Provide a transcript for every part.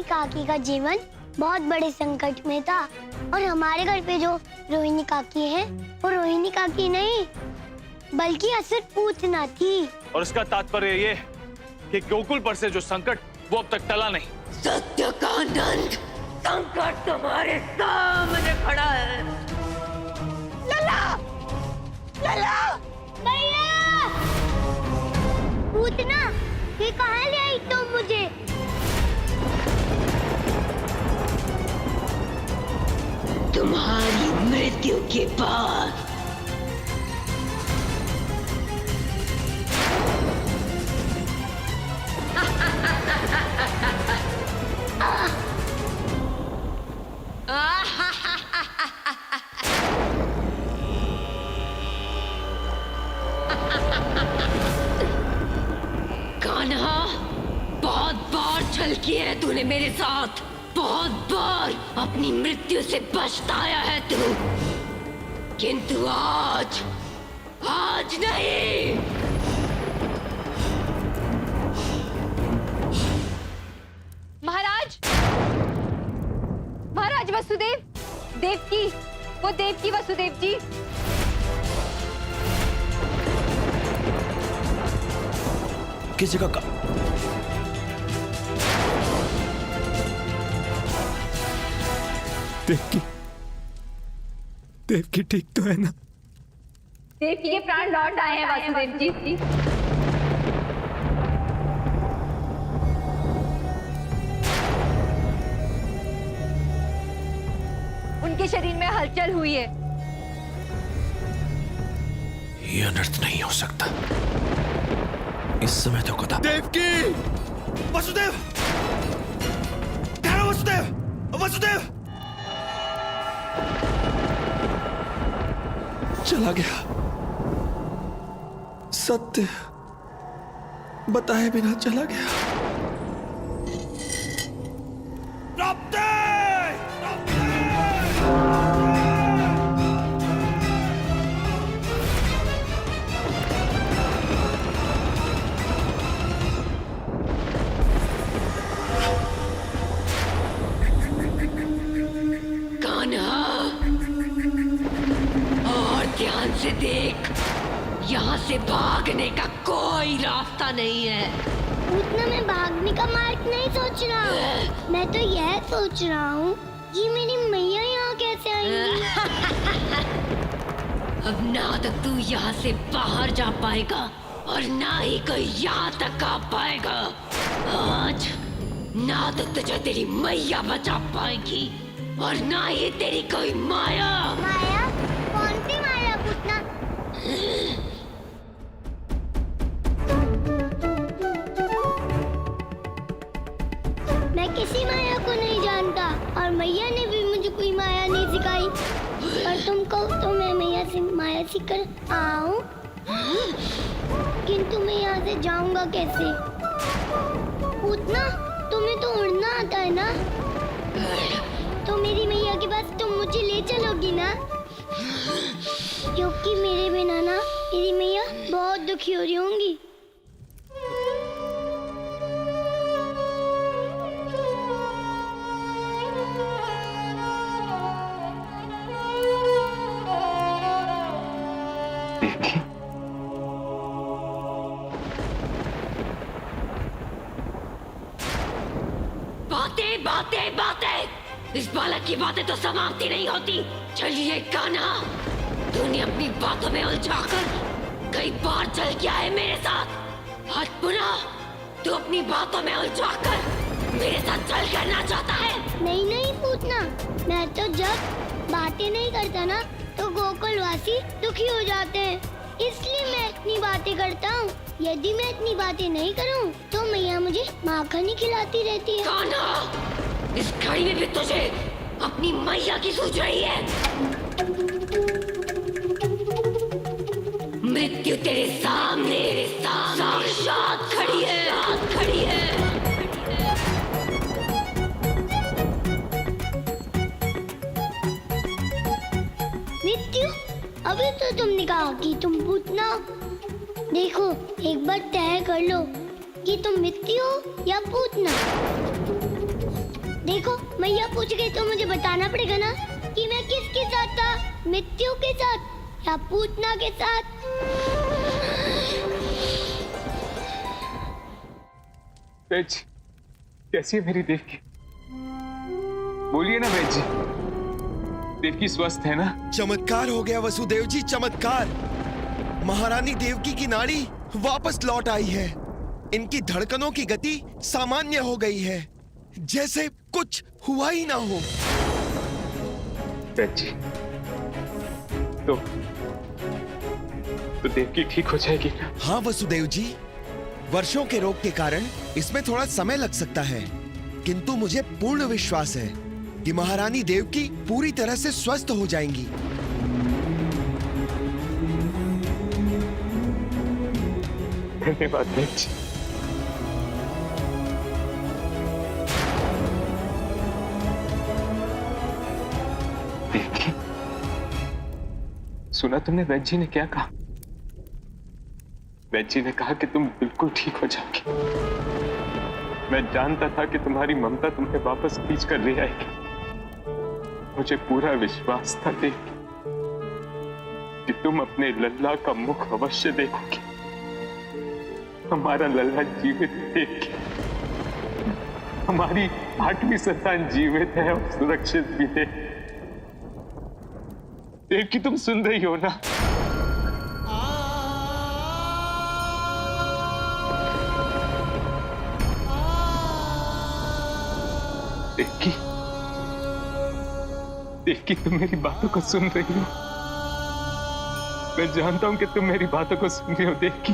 काकी का जीवन बहुत बड़े संकट में था और हमारे घर पे जो रोहिणी काकी है वो रोहिणी काकी नहीं बल्कि असल पूतना थी। और इसका तात्पर्य ये कि गोकुल पर से जो संकट वो अब तक टला नहीं। सत्य का नंद, संकट तुम्हारे सामने खड़ा है। लला! लला! भैया! पूतना, ये कहाँ ले आई तुम मुझे? तुम्हारी मृत्यु के बाद कान्हा, बहुत बार छल किया है तूने मेरे साथ, बहुत बार अपनी मृत्यु से पछताया है तू, किंतु आज नहीं। महाराज, महाराज वसुदेव, देवकी, वो देवकी वसुदेव जी। किस जगह का? देवकी ठीक तो है ना? देवकी के प्राण लौट आए हैं वसुदेव जी। उनके शरीर में हलचल हुई है। ये अनर्थ नहीं हो सकता। इस समय तो कदा। देवकी! वसुदेव! ठहरो वसुदेव! वसुदेव! चला गया। सत्य बताए बिना चला गया। ध्यान से देख, यहाँ से भागने का कोई रास्ता नहीं है। पूतना, मैं भागने का मार्ग नहीं सोच रहा हूँ। मैं तो यह सोच रहा हूँ कि मेरी मैया यहाँ कैसे आएंगी। अब ना तो तू यहाँ से बाहर जा पाएगा और ना ही कोई यहाँ तक आ पाएगा। आज ना तो तुझे तेरी मैया बचा पाएगी और ना ही तेरी कोई माया। माया? कौन सी माया पूतना? मैं किसी माया को नहीं जानता और मैया ने भी मुझे कोई माया नहीं सिखाई। और तुम कहो तो मैं मैया से माया सीखकर आऊं, किंतु मैं यहाँ से जाऊंगा कैसे? पूतना, तुम्हें तो उड़ना आता है ना? तो मेरी मैया के पास तुम मुझे ले चलोगी ना? क्योंकि मेरे बिना ना मेरी मैया बहुत दुखी हो रही होंगी। बातें, इस बालक की बातें तो समाप्त ही नहीं होती। चलिए कान्हा, तूने अपनी बातों में उलझाकर कई बार चल गया है मेरे साथ। आज पुनः तू अपनी बातों में उलझाकर मेरे साथ चल करना चाहता है। नहीं नहीं पूतना, मैं तो जब बातें नहीं करता ना तो गोकुलवासी दुखी हो जाते हैं, इसलिए मैं इतनी बातें करता हूँ। यदि मैं इतनी बातें नहीं करूँ तो मैया मुझे माखन ही खिलाती रहती है। कान्हा, इस घड़ी में भी तुझे अपनी मैया की सूझ रही है। मृत्यु तेरे सामने साक्षात खड़ी है। मृत्यु? अभी तो तुमने कहा कि तुम पूतना। देखो, एक बार तय कर लो कि तुम मृत्यु हो या पूतना। देखो मैया पूछ गई तो मुझे बताना पड़ेगा ना कि मैं किसके साथ था, मृत्यु के साथ या पूतना के साथ। वैद जी, कैसी है मेरी देवकी? बोलिए ना वैद जी, देवकी स्वस्थ है ना? चमत्कार हो गया वसुदेव जी, चमत्कार। महारानी देवकी की नाड़ी वापस लौट आई है। इनकी धड़कनों की गति सामान्य हो गई है, जैसे कुछ हुआ ही ना हो। वैद जी, तो देवकी ठीक हो जाएगी ना? हाँ वसुदेव जी, वर्षों के रोग के कारण इसमें थोड़ा समय लग सकता है, किंतु मुझे पूर्ण विश्वास है कि महारानी देवकी पूरी तरह से स्वस्थ हो जाएंगी। धन्यवाद वैद जी। देवकी, सुना तुमने वैद जी ने क्या कहा? वैद जी ने कहा कि तुम बिल्कुल ठीक हो जाओगी। मैं जानता था कि तुम्हारी ममता तुम्हें वापस खींच कर ले आएगी। मुझे पूरा विश्वास था देवकी कि तुम अपने लल्ला का मुख अवश्य देखोगी। हमारा लल्ला जीवित देख के हमारी 8वीं संतान जीवित है और सुरक्षित भी है। देवकी, तुम सुन रही हो ना? देवकी, देवकी, तुम मेरी बातों को सुन रही हो? मैं जानता हूं कि तुम मेरी बातों को सुन रही हो देवकी।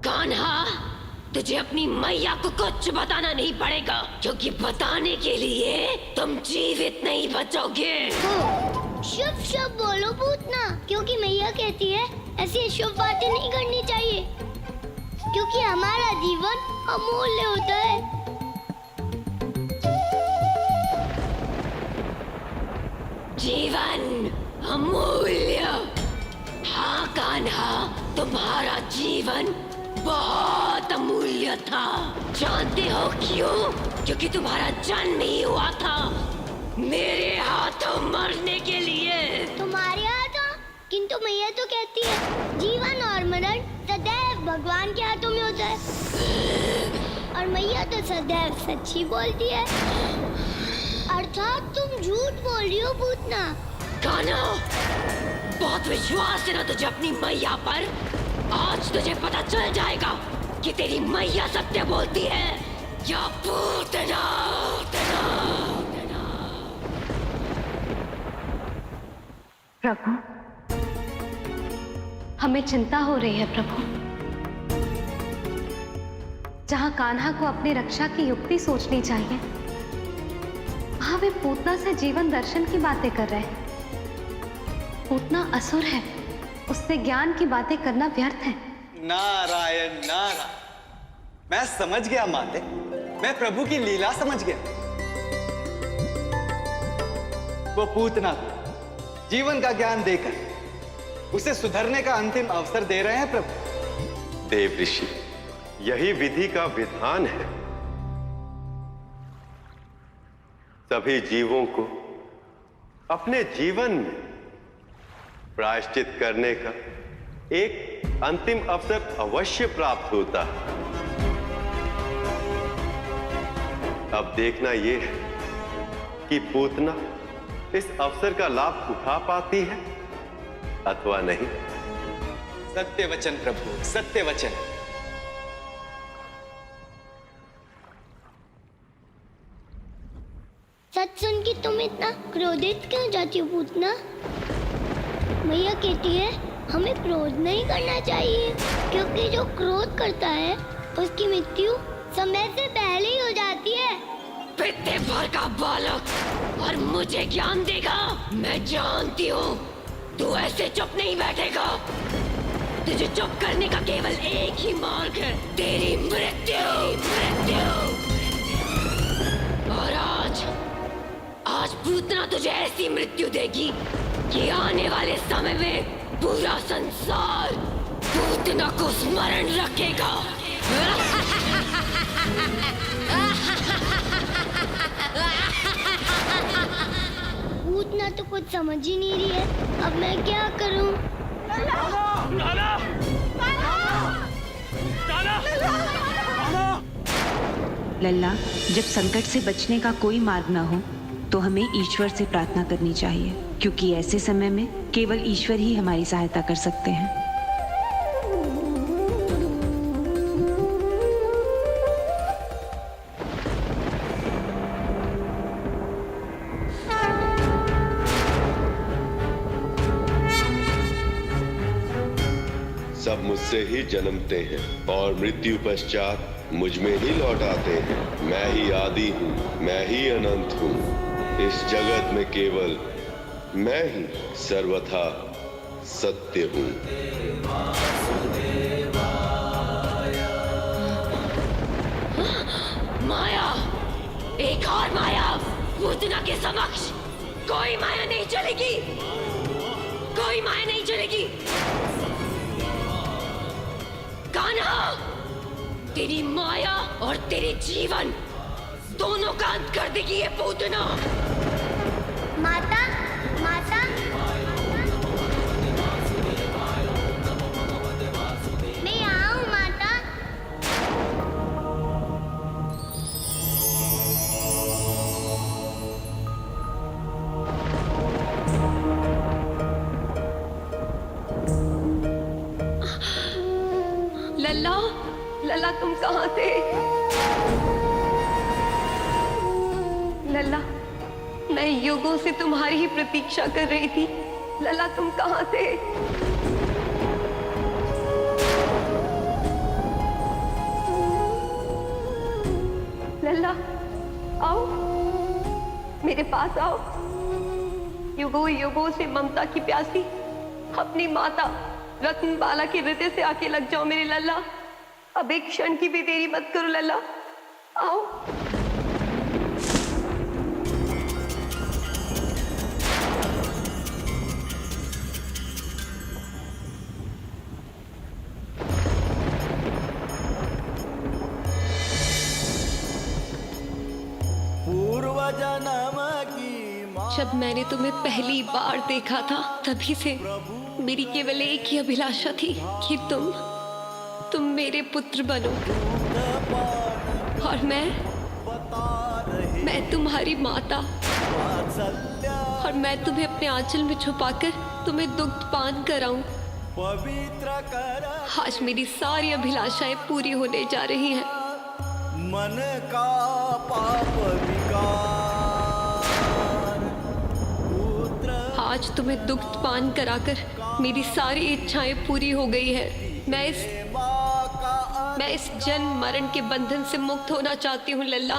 कान्हा, तुझे अपनी मैया को कुछ बताना नहीं पड़ेगा, क्योंकि बताने के लिए तुम जीवित नहीं बचोगे। शुभ शुभ बोलो पूतना, क्योंकि मैया कहती है ऐसी शुभ बातें नहीं करनी चाहिए, क्योंकि हमारा जीवन अमूल्य होता है। जीवन अमूल्य? हाँ कान्हा, तुम्हारा जीवन बहुत अमूल्य था। जानते हो क्यों? क्योंकि तुम्हारा जन्म ही हुआ था मेरे हाथों मरने के लिए। तुम्हारे हाथों? किंतु मैया तो कहती है जीवन और मरण सदैव भगवान के हाथों में होता है, और मैया तो सदैव सच्ची बोलती है। अर्थात तुम झूठ बोल रही हो पूतना। कान्हा, बहुत विश्वास है ना तुझे अपनी मैया पर? आज तुझे पता चल जाएगा कि तेरी मैया सत्य बोलती है या पूतना। प्रभु, हमें चिंता हो रही है प्रभु। जहां कान्हा को अपनी रक्षा की युक्ति सोचनी चाहिए, वहां वे पूतना से जीवन दर्शन की बातें कर रहे हैं। पूतना असुर है, उससे ज्ञान की बातें करना व्यर्थ है। नारायण नारायण, मैं समझ गया माते, मैं प्रभु की लीला समझ गया। वो पूतना को जीवन का ज्ञान देकर उसे सुधरने का अंतिम अवसर दे रहे हैं प्रभु। देव ऋषि, यही विधि का विधान है। सभी जीवों को अपने जीवन में प्रायश्चित करने का एक अंतिम अवसर अवश्य प्राप्त होता है। अब देखना यह है कि पूतना इस अवसर का लाभ उठा पाती है अथवा नहीं। सत्य वचन प्रभु, सत्य वचन। सच सुन के तुम इतना क्रोधित क्यों जाती हो पूतना? मैया कहती है हमें क्रोध नहीं करना चाहिए, क्योंकि जो क्रोध करता है उसकी मृत्यु समय से पहले ही हो जाती है। पित्ते भर का बालक और मुझे ज्ञान देगा? मैं जानती हूँ तू ऐसे चुप नहीं बैठेगा। तुझे चुप करने का केवल एक ही मार्ग है, तेरी मृत्यु। और आज पूतना तुझे ऐसी मृत्यु देगी कि आने वाले समय में पूरा संसार पूतना को स्मरण रखेगा। कुछ समझ ही नहीं रही है। अब मैं क्या करूं? लल्ला, जब संकट से बचने का कोई मार्ग न हो तो हमें ईश्वर से प्रार्थना करनी चाहिए, क्योंकि ऐसे समय में केवल ईश्वर ही हमारी सहायता कर सकते हैं। सब मुझसे ही जन्मते हैं और मृत्यु पश्चात मुझ में ही लौट आते हैं। मैं ही आदि हूँ, मैं ही अनंत हूँ। इस जगत में केवल मैं ही सर्वथा सत्य हूँ। माया, एक और माया पूतना के समक्ष कोई माया नहीं चलेगी, कोई माया नहीं चलेगी। कान्हा, तेरी माया और तेरे जीवन दोनों का अंत कर देगी ये पूतना। माता, माता, मैं यहाँ हूँ माता। लल्ला, लल्ला तुम कहाँ थे? लल्ला, मैं युगों से तुम्हारी ही प्रतीक्षा कर रही थी। लल्ला तुम कहाँ थे? लल्ला, आओ, मेरे पास आओ। युगों युगों से ममता की प्यासी अपनी माता रत्नबाला के हृदय से आके लग जाओ मेरे लल्ला। अब एक क्षण की भी देरी मत करो लल्ला, आओ। जब मैंने तुम्हें पहली बार देखा था तभी से मेरी केवल एक ही अभिलाषा थी कि तुम मेरे पुत्र बनो और मैं तुम्हारी माता, और मैं तुम्हें अपने आंचल में छुपाकर तुम्हें दुग्ध पान कराऊं। आज मेरी सारी अभिलाषाएं पूरी होने जा रही हैं। मन का पाप विकार, आज तुम्हें दुग्ध पान कराकर मेरी सारी इच्छाएं पूरी हो गई है। मैं इस जन्म मरण के बंधन से मुक्त होना चाहती हूँ लल्ला।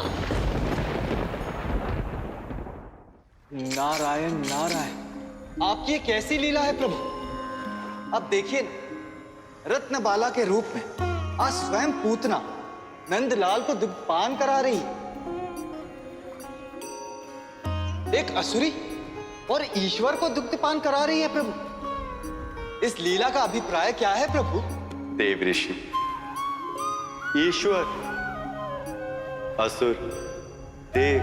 नारायण नारायण, आपकी ये कैसी लीला है प्रभु। अब देखिए, रत्नबाला के रूप में आज स्वयं पूतना नंदलाल को दुग्धपान करा रही। एक असुरी और ईश्वर को दुग्धपान करा रही है प्रभु। इस लीला का अभिप्राय क्या है प्रभु? देव ऋषि, ईश्वर, असुर, देव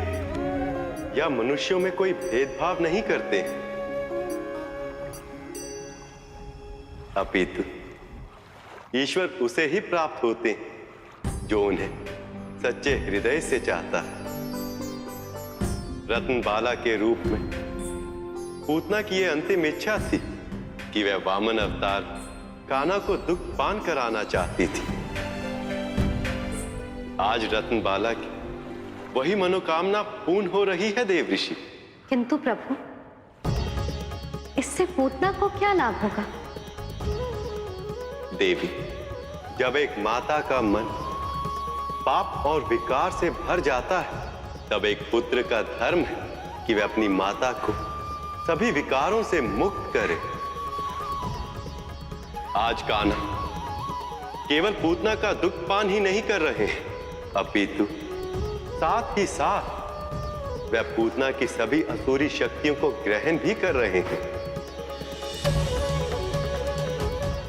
या मनुष्यों में कोई भेदभाव नहीं करते हैं, अपितु ईश्वर उसे ही प्राप्त होते हैं जो उन्हें सच्चे हृदय से चाहता है। रत्नबाला के रूप में पूतना की यह अंतिम इच्छा थी कि वह वामन अवतार कान्हा को दुग्ध पान कराना चाहती थी। आज रत्नबाला की वही मनोकामना पूर्ण हो रही है देव ऋषि। किंतु प्रभु, इससे पूतना को क्या लाभ होगा? देवी, जब एक माता का मन पाप और विकार से भर जाता है, तब एक पुत्र का धर्म है कि वह अपनी माता को सभी विकारों से मुक्त करे। आज कान्हा केवल पूतना का दुग्ध पान ही नहीं कर रहे हैं, अपितु साथ ही साथ वह पूतना की सभी असुरी शक्तियों को ग्रहण भी कर रहे हैं।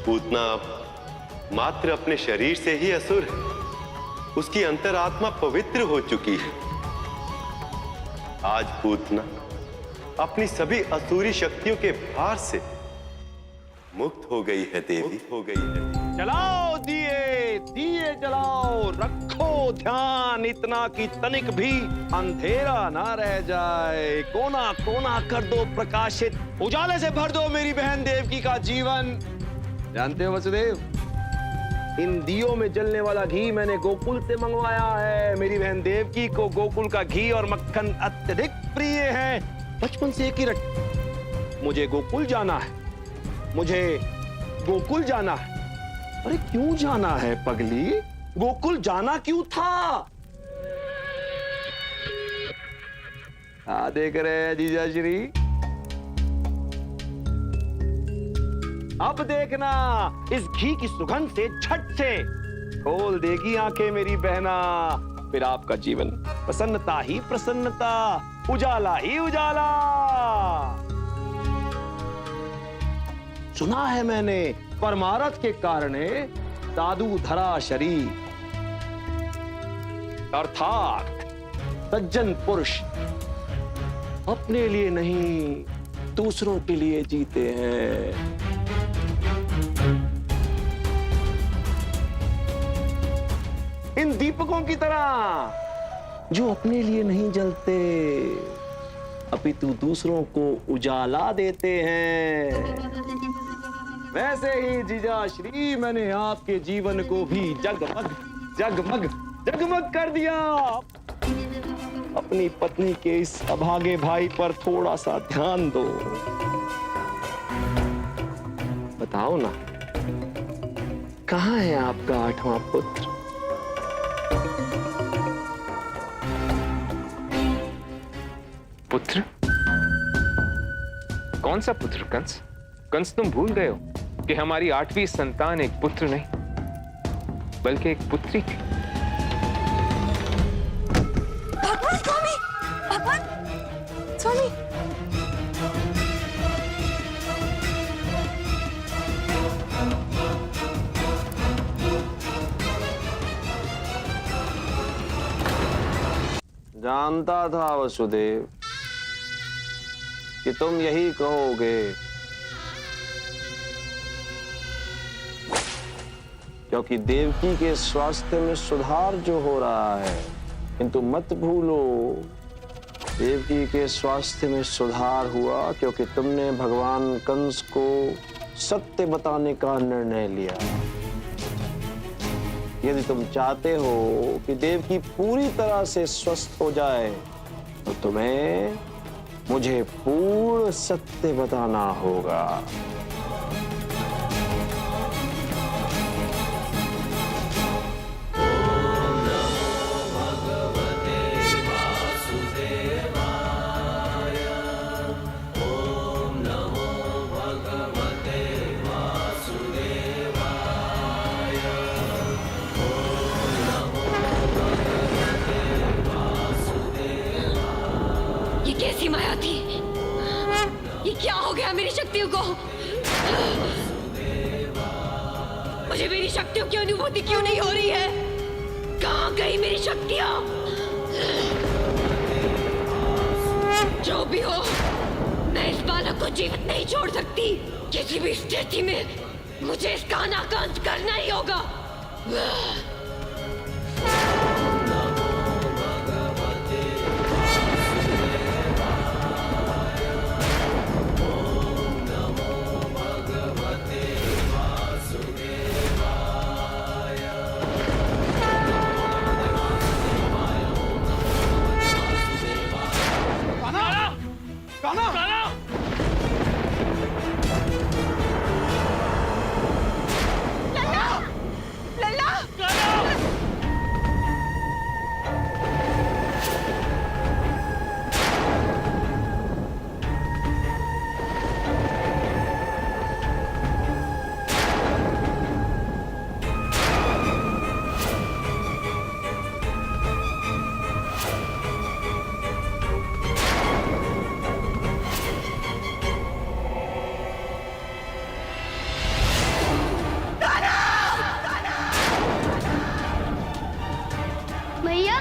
पूतना अब मात्र अपने शरीर से ही असुर है, उसकी अंतरात्मा पवित्र हो चुकी है। आज पूतना अपनी सभी असुरी शक्तियों के भार से मुक्त हो गई है देवी, हो गई है। जलाओ दिए, दिए जलाओ, रखो ध्यान इतना कि तनिक भी अंधेरा ना रह जाए। कोना कोना कर दो प्रकाशित, उजाले से भर दो मेरी बहन देवकी का जीवन। जानते हो वसुदेव, इन दियों में जलने वाला घी मैंने गोकुल से मंगवाया है। मेरी बहन देवकी को गोकुल का घी और मक्खन अत्यधिक प्रिय है। बचपन से एक ही रट, मुझे गोकुल जाना है, मुझे गोकुल जाना है। अरे क्यों जाना है पगली? गोकुल जाना क्यों था? देख रहे हैं जीजा श्री, अब देखना इस घी की सुगंध से झट से खोल देगी आंखें मेरी बहना। फिर आपका जीवन प्रसन्नता ही प्रसन्नता, उजाला ही उजाला। सुना है मैंने परमारथ के कारण साधु धरा शरीर, अर्थात सज्जन पुरुष अपने लिए नहीं दूसरों के लिए जीते हैं। इन दीपकों की तरह जो अपने लिए नहीं जलते अपितु दूसरों को उजाला देते हैं। वैसे ही जीजा श्री मैंने आपके जीवन को भी जगमग जगमग जगमग कर दिया। अपनी पत्नी के इस अभागे भाई पर थोड़ा सा ध्यान दो। बताओ ना, कहाँ है आपका 8वां पुत्र? पुत्र? कौन सा पुत्र कंस? कंस तुम भूल गए हो कि हमारी 8वीं संतान एक पुत्र नहीं बल्कि एक पुत्री थी। भगवान स्वामी, भगवान स्वामी। जानता था वसुदेव कि तुम यही कहोगे, क्योंकि देवकी के स्वास्थ्य में सुधार जो हो रहा है, किंतु मत भूलो देवकी के स्वास्थ्य में सुधार हुआ क्योंकि तुमने भगवान कंस को सत्य बताने का निर्णय लिया। यदि तुम चाहते हो कि देवकी पूरी तरह से स्वस्थ हो जाए तो तुम्हें मुझे पूर्ण सत्य बताना होगा। कैसी माया थी? ये क्या हो गया मेरी शक्तियों को? मुझे मेरी शक्तियों की अनुभूति क्यों नहीं हो रही है? कहाँ गई मेरी शक्तियाँ? जो भी हो, मैं इस बालक को जीवित नहीं छोड़ सकती। किसी भी स्थिति में मुझे इसका अनाकांत करना ही होगा। भैया